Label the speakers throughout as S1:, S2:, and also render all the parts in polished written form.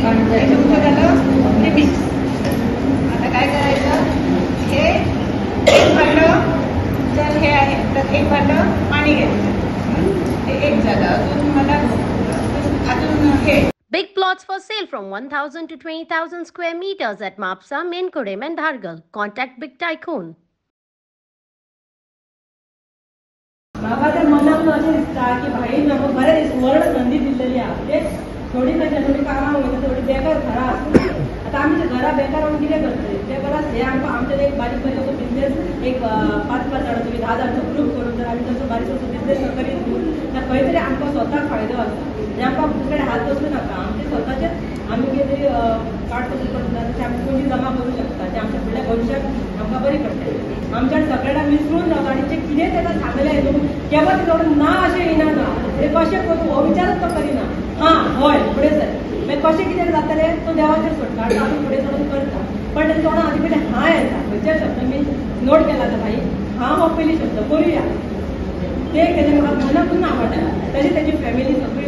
S1: तुमचं झालं लिमिक्स. आता काय करायचं, हे एक भांडं जर हे आहे तर एक भांडं पाणी घ्यायचं, हे एक झालं. अजून मला अजून हे
S2: Big plots for sale from 1,000 to 20,000 square meters at Mapsa, Menkodem and Dhargal. Contact Big Tycoon.
S3: म्हाका तर मनाक अशें दिसता की भाई म्हाका बरें सुवर्ण संदी दिल्लेली आहा. म्हणजे थोडी कशें थोडी कामां वयता, थोडी बेकार घरां आसता. आतां आमी घरा बेकार रावन कितें करतले? ते परस हे आमकां आमचें एक बारीक बारीक असो बिझनेस, एक 5-5 जाणांचो 10 जाणांचो ग्रूप करून जर आमी तसो बारीक असो बिझनेस करीत न्हू, तर खंय तरी आमकां स्वताक फायदो आसा. म्हणजे आमकां दुसरे हात वचूं नाका. आमचे स्वताचेच आमी कितें तरी कार्ड कसो करता तशें आमी पयलीं जमा करूं शकता, जे आमच्या फुडल्या भविश्याक आमकां बरी पडटलें. आमच्या सगळ्यांना विसरून रावता आनी जें कितें ताका सांगलें न्हू केव्हा तेवढं ना अशें येना ना. म्हणजे कशें करूं हो विचारच तो करिना. हां हय फुडें सर मागीर कशें कितें जातलें तो देवाचेर सोडटा आनी आमी फुडें चलून करता. पण तेजे तोंडां आदी पयलीं हां येता. खंयचे शब्द मी नोट केला तर भाई हां हो पयलीं शब्द करुया. ते केलें म्हाका मनाकून आवडटा. तशी तेजी फॅमिली सगळी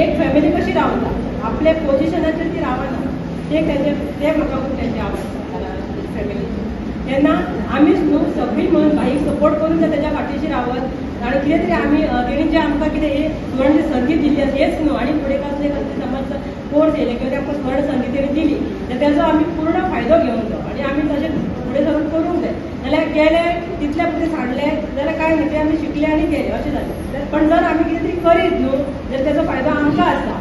S3: एक फॅमिली कशी रावता, आपल्या पोजिशनाचेर ती रावना. ते म्हाका खूब तेंची आवडटा फॅमिली. तेन्ना आमीच न्हू सगळी म्हणून भाईक सपोर्ट करून तेच्या फाटीशी रावत आनी कितें तरी आमी तेणी जे आमकां कितें हे सुवर्ण संदी दिली हेच न्हू आनी फुडें कसले कसले समज कोर्स येयले किंवा आमकां सुवर्ण संदी तेणी दिली तर तेजो आमी पूर्ण फायदो घेवंक जाय आनी आमी तशें फुडें सरून करूंक जाय. जाल्यार गेले तितल्या पुरते सांडले जाल्यार काय न्ही, ते आमी शिकले आनी गेले अशें जालें. पण जर आमी कितें तरी करीत न्हू जाल्यार तेजो फायदो आमकां आसा.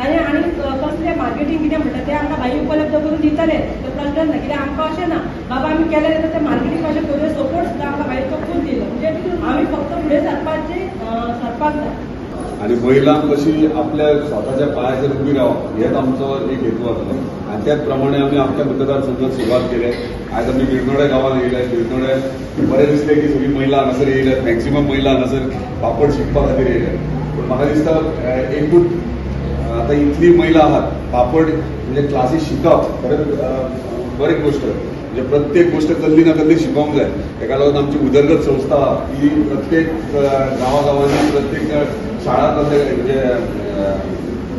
S3: आनी कसलें मार्केटींग कितें म्हणटा तें आमकां भाई उपलब्ध करून दितले तो प्रश्न ना. कित्याक आमकां अशें ना बाबा आमी केलें जाल्यार तें मार्केटींग कशें करूं सपोर्ट सुद्दां आमकां भाई तो खूब दिलो. म्हणजे आमी फक्त फुडें सरपाक जाय.
S4: आणि महिलांक कशी आपल्या स्वतःच्या पायाचेर उभी रावप हेच आमचो एक हेतू आसलो आणि त्याच प्रमाणे आम्ही आमच्या मतदारसंघात सुरुवात केली. आज आम्ही बिरनोडे गावात येयले. बिरनोडे बरें दिसलें की सगळी महिला हांगासर येयल्यात. मॅक्सिमम महिला हांगासर पापड शिकपा खातीर येयल्यात. पण म्हाका दिसता एकूच आता इतली महिला आहात पापड म्हणजे क्लासीस शिकप खरेंच बरी गोष्ट. म्हणजे प्रत्येक गोष्ट कसली ना कसली शिकोवंक जाय. तेका लागून आमची उदरगत संस्था ही प्रत्येक गांवांनी प्रत्येक शाळा कसले म्हणजे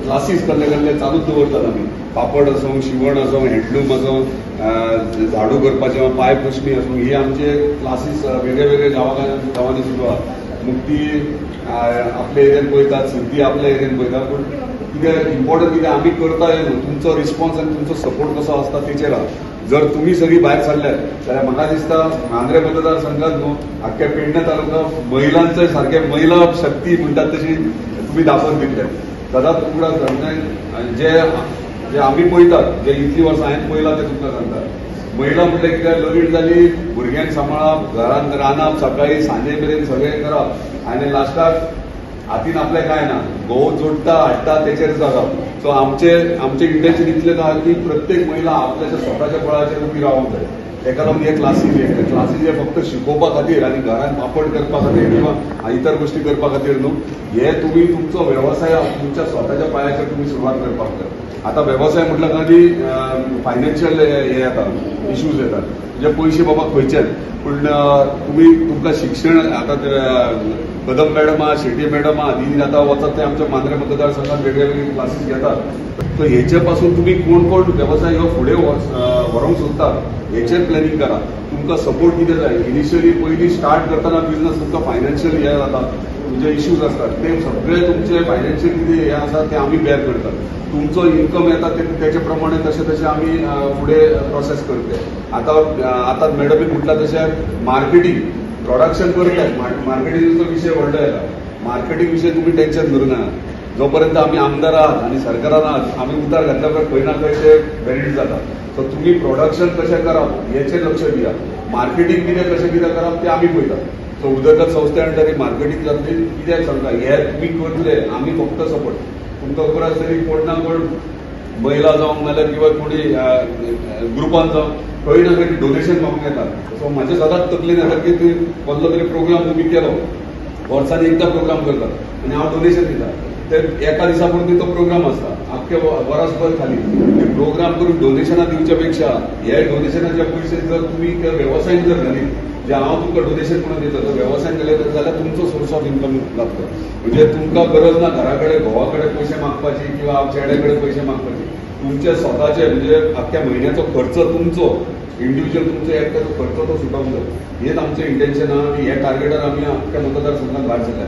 S4: क्लासीस कसले कसले चालूच दवरतात आमी. पापड आसूं, शिवण आसूं, हँडलूम आसूं, झाडू करपाचें, पांय पुसणी आसूं, ही आमचे क्लासीस वेगळे वेगळे गांवांनी सुरू आहा. मुक्ती आपल्या एरियेन पळयतात, सिद्धी आपल्या एरियेन पळयतात. पूण कितें इम्पॉर्टंट कितें आमी करता न्हू तुमचो रिस्पॉन्स आनी तुमचो सपोर्ट कसो आसता तेचेर आहा. जर तुम्ही सगळी भायर सरल्यात जाल्यार म्हाका दिसता मांद्रे मतदारसंघात न्हू आख्ख्या पेडणे तालुका महिलांचे सारखे महिला शक्ती म्हणटात तशी तुम्ही दाखोवन दितले. सदांच तुमकां जे आमी पळयतात जे इतली वर्सां हांवें पळयलां ते तुमकां सांगता. महिला म्हटल्यार कितें लगीण जाली भुरग्यांक सांबाळप, घरांत रांदप, सकाळी सांजे मेरेन सगळें करप आनी लास्टाक हातीन आपले काय ना घोव जोडटा हाडटा तेचेर जगप. सो आमचे इंटेन्शन इतलेच आहा की प्रत्येक महिला आपल्याच्या स्वताच्या बळाचेर उबी रावंक जाय. तेका लागून हे क्लासीस हे फक्त शिकोवपा खातीर आनी घरांत पापड करपा खातीर किंवा इतर गोष्टी करपा खातीर न्हू. हे तुम्ही तुमचो व्यवसाय तुमच्या स्वताच्या पायाचेर तुम्ही सुरवात करपाक जाय. आता व्यवसाय म्हटलं का की फायनान्शियल हे येता इश्यूज येतात. म्हणजे पयशे बाबा खंयचेच पूण तुमकां शिक्षण आता कदम मॅडम आहा, शेट्टी मॅडम आहा, ती आता वचत ते आमच्या मांद्रे मतदारसंघात वेगळे वेगळे क्लासीस घेतात. तर हेचे पासून तुम्ही कोण कोण व्यवसाय हो फुडें व्हरूंक सोदतात हेचेर प्लॅनिंग करा. तुमकां सपोर्ट कितें जाय. इनिशियली पयलीं स्टार्ट करतना बिझनस तुमकां फायनान्शियल हे जाता तुमचे इश्यूज असतात ते सगळे तुमचे फायनान्शियल कितें हे आसा ते आमी बेर करतात. तुमचो इन्कम येता तेचे प्रमाणे तशें आमी फुडें प्रोसेस करते. आतां मॅडमीन म्हटलां तशें मार्केटींग प्रोडक्शन करतात. मार्केटिंगचो विशय व्हडलो येता. मार्केटींग विशय तुम्ही टेन्शन धरूं नाका. जोपर्यंत आमी आमदार आहात आनी सरकारान आहात आमी उतार घातल्या खंय ना खंय ते बेनिफीट जाता. सो तुम्ही प्रोडक्शन कशें करप हेचेर लक्ष दिया. मार्केटींग कशें कितें करप ते आमी पळयतात. सो उदरगत संस्थे अंडर मार्केटींग जातली कित्याक सांगता हे तुम्ही करतले आमी फक्त सपोर्ट. तुमकां खबर आसतली कोण ना कोण महिला जावंक नाल्यार किंवा कोणी ग्रुपान जावं खंय ना खंय डोनेशन मागूंक येतात. सो म्हाजें सदांच तकलेन येता की कसलो तरी प्रोग्राम तुम्ही केलो वर्सांनी एकदा प्रोग्राम करतात आनी हांव डोनेशन दिता. तर एका दिसा पुरती तो प्रोग्राम आसता. अख्ख्या वरसभर खाली प्रोग्राम करून डोनेशनां दिवच्या पेक्षा हे डोनेशनाचे पैसे जर तुम्ही व्यवसायान जर घाली जे हांव तुमकां डोनेशन म्हणून दिता तर व्यवसायान गेले जाल्यार तुमचो सोर्स ऑफ इन्कम लागतो. म्हणजे तुमकां गरज ना घरा कडेन घोवा कडेन पयशे मागपाची किंवा चेड्या कडेन पयशे मागपाचे. तुमचे स्वताचे म्हणजे अख्ख्या म्हयन्याचो खर्च तुमचो इंडिव्हिज्युअल तुमचो एकट्याचो खर्च तो सुटोवंक जाय. हेच आमचें इंटेन्शन आहा आनी हे टार्गेटार आमी अख्ख्या मतदारसंघात भायर सरल्या.